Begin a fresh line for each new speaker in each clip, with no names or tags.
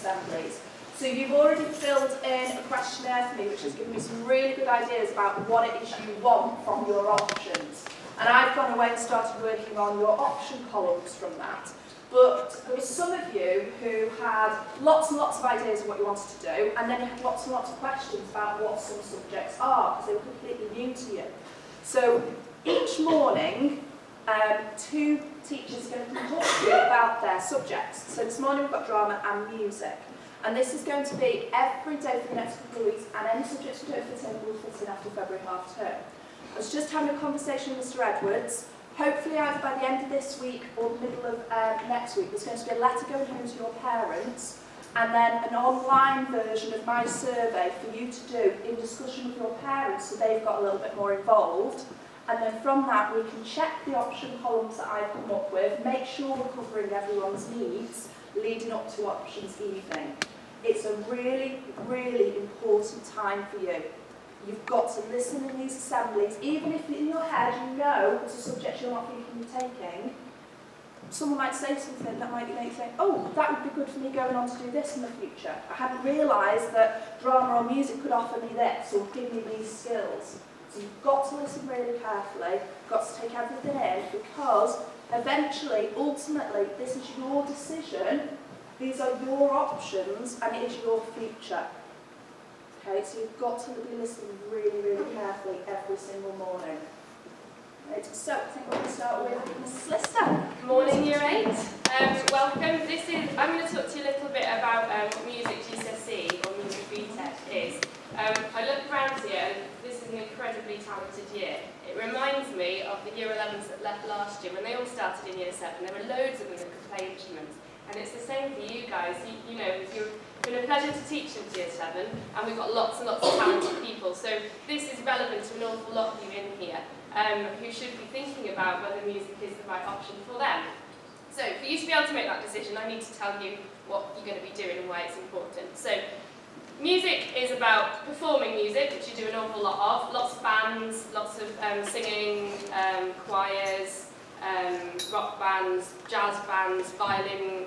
assemblies. So you've already filled in a questionnaire for me, which has given me some really good ideas about what it is you want from your options. And I've gone away and started working on your option columns from that. But there were some of you who had lots and lots of ideas of what you wanted to do, and then you had lots and lots of questions about what some subjects are, because they were completely new to you. So each morning, two teachers are going to come talk to you about their subjects. So this morning we've got drama and music. And this is going to be every day for the next couple of weeks, and any subjects we don't fit in will fit in after February half term. I was just having a conversation with Mr. Edwards. Hopefully either by the end of this week or the middle of next week, there's going to be a letter going home to your parents, and then an online version of my survey for you to do in discussion with your parents, so they've got a little bit more involved. And then from that we can check the option columns that I've come up with, make sure we're covering everyone's needs leading up to options evening. It's a really, really important time for you. You've got to listen in these assemblies, even if in your head you know it's a subject you're not thinking of taking. Someone might say something that might make you think, oh, that would be good for me going on to do this in the future. I hadn't realised that drama or music could offer me this or give me these skills. So you've got to listen really carefully, you've got to take everything in, because eventually, ultimately, this is your decision, these are your options, and it is your future. Okay, so you've got to be listening really, really carefully every single morning. Right, so I think we're going to start with Mrs. Lister.
Good morning, Year 8. Welcome. I'm going to talk to you a little bit about what Music GCSE or Music BTEC is. I look around here, and this is an incredibly talented year. It reminds me of the Year 11s that left last year when they all started in Year 7. There were loads of them that could play instruments. And it's the same for you guys. You know, it's been a pleasure to teach in Year 7, and we've got lots and lots of talented people. So this is relevant to an awful lot of you in here who should be thinking about whether music is the right option for them. So for you to be able to make that decision, I need to tell you what you're going to be doing and why it's important. So music is about performing music, which you do an awful lot of. Lots of bands, lots of singing, choirs, rock bands, jazz bands, violin,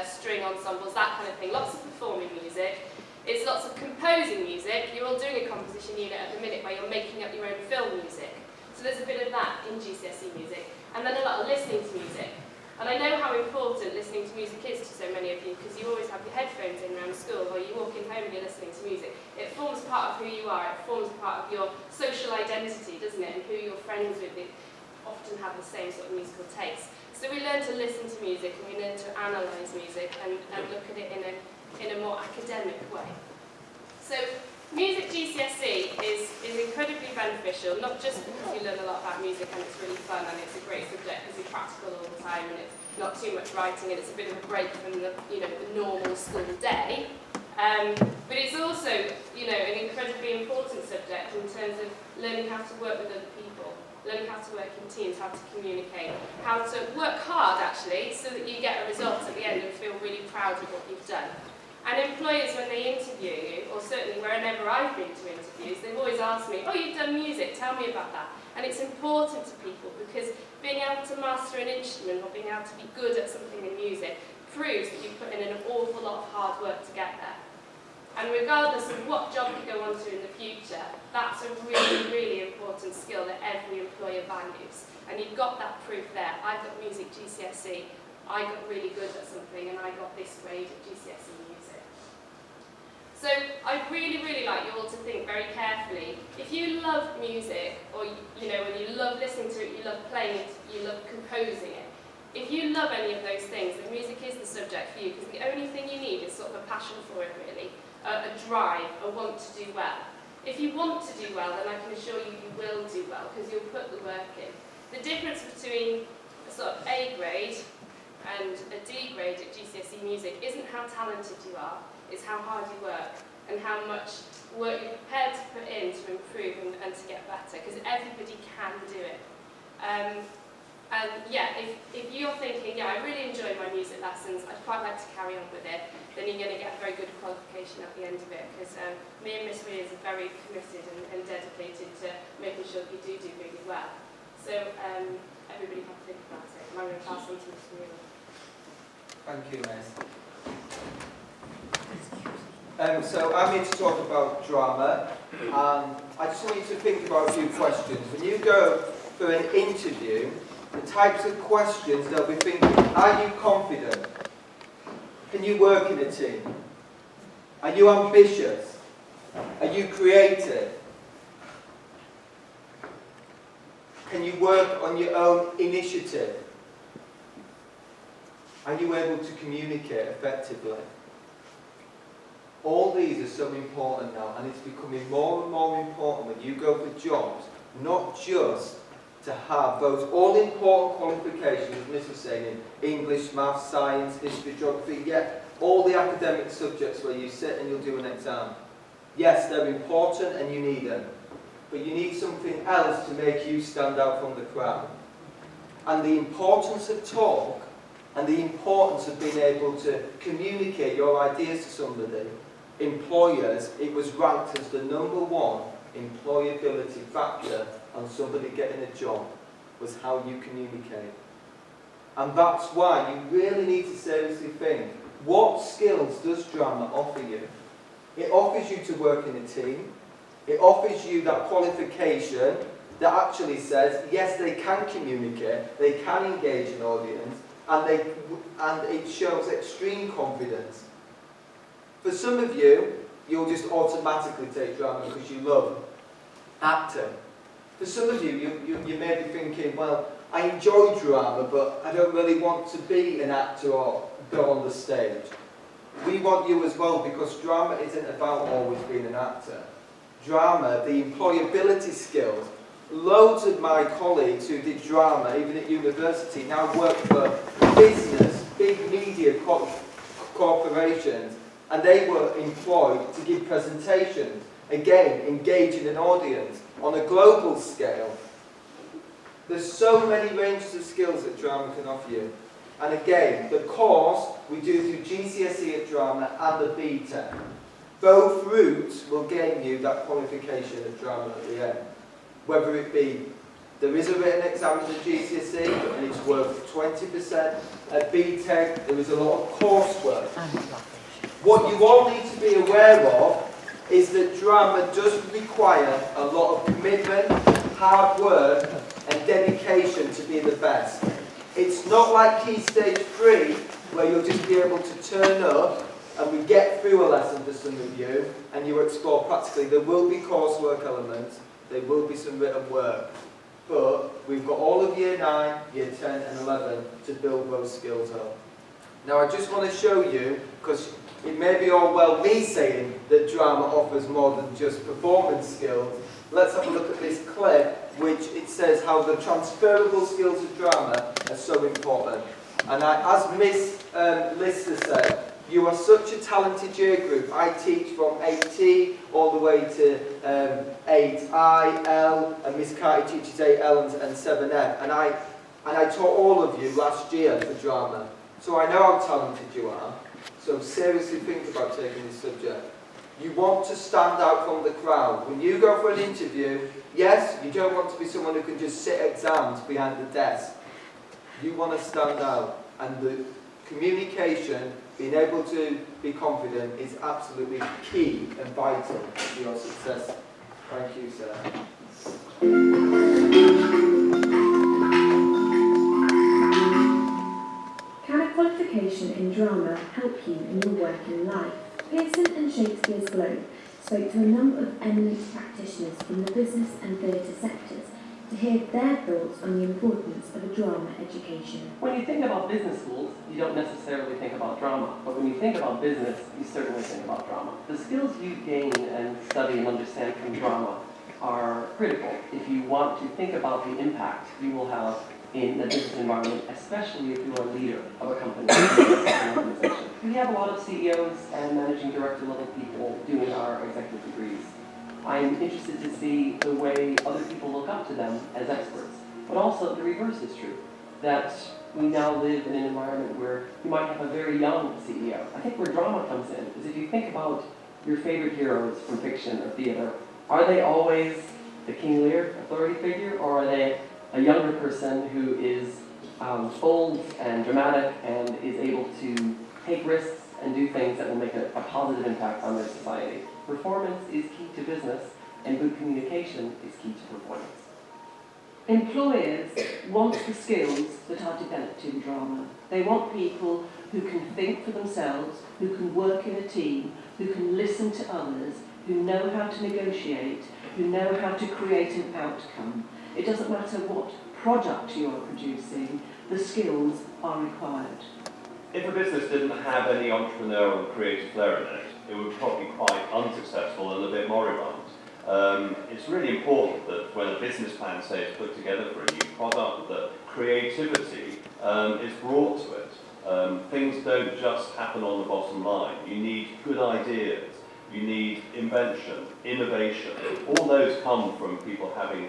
string ensembles, that kind of thing. Lots of performing music. It's lots of composing music. You're all doing a composition unit at the minute where you're making up your own film music. So there's a bit of that in GCSE music. And then a lot of listening to music. And I know how important listening to music is to so many of you, because you always have your headphones in around school, or you walk in home and you're listening to music. It forms part of who you are. It forms part of your social identity, doesn't it? And who you're friends with. It often have the same sort of musical taste. So we learn to listen to music, and we learn to analyse music and look at it in a more academic way. So music GCSE is incredibly beneficial, not just because you learn a lot about music and it's really fun and it's a great subject because you're practical all the time and it's not too much writing and it's a bit of a break from the normal school day. But it's also an incredibly important subject in terms of learning how to work with other people, learning how to work in teams, how to communicate, how to work hard actually so that you get a result at the end and feel really proud of what you've done. And employers, when they interview you, or certainly wherever I've been to interviews, they've always asked me, oh, you've done music, tell me about that. And it's important to people because being able to master an instrument or being able to be good at something in music proves that you've put in an awful lot of hard work to get there. And regardless of what job you go on to in the future, that's a really, really important skill that every employer values. And you've got that proof there. I got music GCSE, I got really good at something, and I got this grade at GCSE music. So I'd really, really like you all to think very carefully. If you love music, or when you love listening to it, you love playing it, you love composing it, if you love any of those things, then music is the subject for you, because the only thing you need is sort of a passion for it, really, a drive, a want to do well. If you want to do well, then I can assure you you will do well, because you'll put the work in. The difference between a sort of A grade and a D grade at GCSE music isn't how talented you are, it's how hard you work and how much work you're prepared to put in to improve and to get better, because everybody can do it. And yeah, if you're thinking, yeah, I really enjoy my music lessons, I'd quite like to carry on with it, then you're going to get a very good qualification at the end of it, because me and Miss Weers are very committed and dedicated to making sure that you do really well. So everybody have to think about it. I'm going to pass on to Miss Weers.
Thank you, Miss. So I'm here to talk about drama, and I just want you to think about a few questions. When you go for an interview, the types of questions they'll be thinking: are you confident? Can you work in a team? Are you ambitious? Are you creative? Can you work on your own initiative? Are you able to communicate effectively? All these are so important now, and it's becoming more and more important when you go for jobs, not just to have those all-important qualifications, as Miss was saying, in English, maths, science, history, geography, all the academic subjects where you sit and you'll do an exam. Yes, they're important and you need them, but you need something else to make you stand out from the crowd. And the importance of talk, and the importance of being able to communicate your ideas to somebody, employers, it was ranked as the #1 employability factor on somebody getting a job, was how you communicate. And that's why you really need to seriously think, what skills does drama offer you? It offers you to work in a team. It offers you that qualification that actually says, yes, they can communicate, they can engage an audience, and it shows extreme confidence. For some of you, you'll just automatically take drama because you love acting. For some of you, you may be thinking, well, I enjoy drama, but I don't really want to be an actor or go on the stage. We want you as well, because drama isn't about always being an actor. Drama, the employability skills. Loads of my colleagues who did drama, even at university, now work for business, big media corporations, and they were employed to give presentations, again, engaging an audience on a global scale. There's so many ranges of skills that drama can offer you. And again, the course we do through GCSE at drama and the BTEC. Both routes will gain you that qualification of drama at the end. Whether it be, there is a written exam in the GCSE and it's worth 20%. At BTEC, there is a lot of coursework. What you all need to be aware of is that drama does require a lot of commitment, hard work and dedication to be the best. It's not like Key Stage 3 where you'll just be able to turn up and we get through a lesson for some of you and you explore practically. There will be coursework elements, there will be some written work, but we've got all of Year 9, Year 10 and 11 to build those skills up. Now I just want to show you, because it may be all well me saying that drama offers more than just performance skills. Let's have a look at this clip, which it says how the transferable skills of drama are so important. And as Miss Lister said, you are such a talented year group. I teach from 8T all the way to 8I, L, and Miss Carty teaches 8L and 7F. And I taught all of you last year for drama. So I know how talented you are. So seriously think about taking this subject. You want to stand out from the crowd. When you go for an interview, yes, you don't want to be someone who can just sit exams behind the desk. You want to stand out. And the communication, being able to be confident, is absolutely key and vital to your success. Thank you, sir.
Can a qualification in drama help you in your working life? Pearson and Shakespeare's Globe spoke to a number of eminent practitioners from the business and theatre sectors to hear their thoughts on the importance of a drama education.
When you think about business schools, you don't necessarily think about drama, but when you think about business, you certainly think about drama. The skills you gain and study and understand from drama are critical if you want to think about the impact you will have in the business environment, especially if you are a leader of a company or an organization. We have a lot of CEOs and managing director level people doing our executive degrees. I'm interested to see the way other people look up to them as experts. But also the reverse is true, that we now live in an environment where you might have a very young CEO. I think where drama comes in is if you think about your favorite heroes from fiction or theater, are they always the King Lear authority figure, or are they a younger person who is bold and dramatic and is able to take risks and do things that will make a positive impact on their society. Performance is key to business, and good communication is key to performance.
Employers want the skills that are developed in drama. They want people who can think for themselves, who can work in a team, who can listen to others, who know how to negotiate, who know how to create an outcome. It doesn't matter what product you're producing, the skills are required.
If a business didn't have any entrepreneurial and creative flair in it, it would probably be quite unsuccessful and a bit moribund. It's really important that when a business plan, say, is put together for a new product, that creativity is brought to it. Things don't just happen on the bottom line. You need good ideas, you need invention, innovation. All those come from people having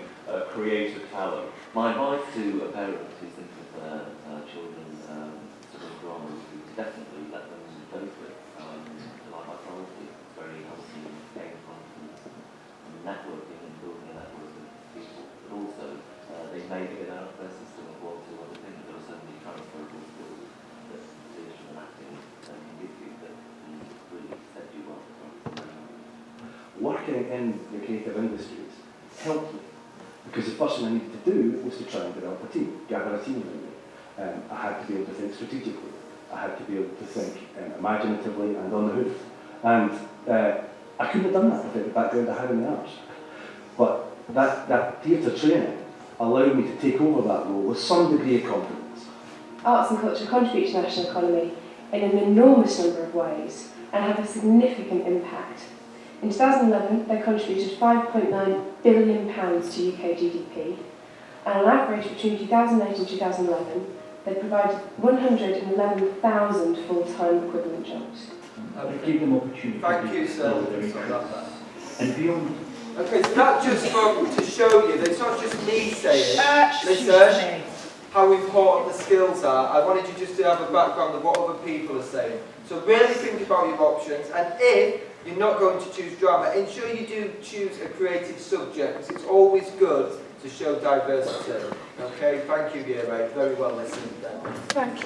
creative talent.
My advice to a parent who's thinking of their children studying drama is to definitely let them go for it. The Life by Priority is very healthy in gaining confidence and networking and building a network of people. But also, they may get out of their system of one or two other things. There are so many transferable skills that theatre and acting can give you that can really set you up.
Working in the creative industries helped me, because the first thing I needed to do was to try and develop a team, gather a team around me. I had to be able to think strategically. I had to be able to think imaginatively and on the hoof. And I couldn't have done that without the background I had in the arts. But that theatre training allowed me to take over that role with some degree of confidence.
Arts and culture contribute to the national economy in an enormous number of ways and have a significant impact. In 2011, they contributed £5.9 billion to UK GDP, and on average between 2008 and 2011, they provided 111,000 full-time equivalent jobs.
Give them opportunity.
Thank you, sir.
And beyond.
Okay, so that just to show you that it's not just me saying, listen, how important the skills are. I wanted you just to have a background of what other people are saying. So really think about your options, and if you're not going to choose drama, ensure you do choose a creative subject, because it's always good to show diversity. Okay, thank you, Year 8. Very well listened then.
Thank you.